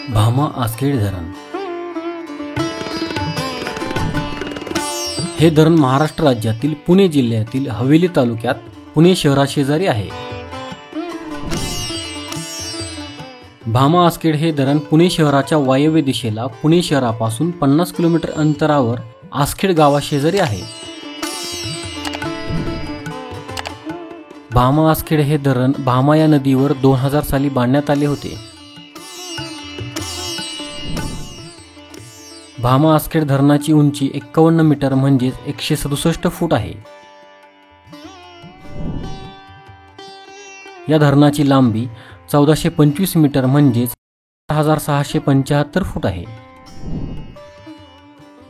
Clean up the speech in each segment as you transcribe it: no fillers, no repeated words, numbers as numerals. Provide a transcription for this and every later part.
भामा आसखेड धरण हे धरण महाराष्ट्र राज्यातील पुणे जिल्ह्यातील हवेली तालुक्यात पुणे शहराशेजारी आहे। भामा आसखेड हे धरण पुणे शहराच्या वायव्य दिशेला पुणे शहरापासून 50 किलोमीटर अंतरावर आसखेड गावाशेजारी आहे। भामा आसखेड हे धरण भामा या नदीवर 2000 साली बांधण्यात आले होते। भामा आसखेड धरणाची उंची 51 मीटर म्हणजेच 167 फूट आहे। या धरणाची लांबी 1425 मीटर म्हणजेच 4675 फूट आहे।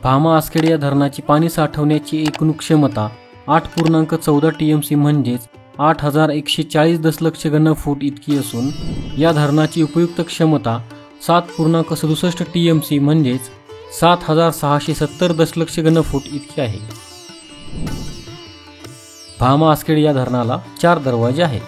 भामा आसखेड या धरणाची पाणी साठवण्याची एकूण क्षमता 8.14 TMC म्हणजेच 8140 दशलक्ष घनफूट इतकी असून या धरणाची उपयुक्त क्षमता 7.67 TMC म्हणजेच 7670 दशलक्ष घनफूट इतकी आहे। भामा आसखेड या धरणाला 4 दरवाजे आहेत।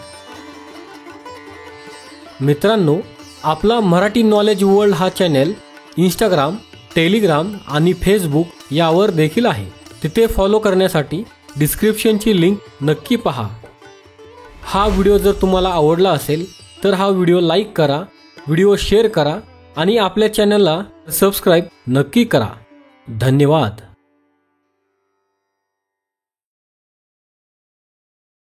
मित्रांनो, आपला मराठी नॉलेज वर्ल्ड हा चॅनल इंस्टाग्राम, टेलिग्राम आणि फेसबुक यावर देखील आहे। तिथे फॉलो करण्यासाठी डिस्क्रिप्शनची लिंक नक्की पहा। हा व्हिडिओ जर तुम्हाला आवडला असेल तर हा व्हिडिओ लाईक करा, व्हिडिओ शेअर करा आणि आपल्या चॅनलला सबस्क्राईब नक्की करा। धन्यवाद।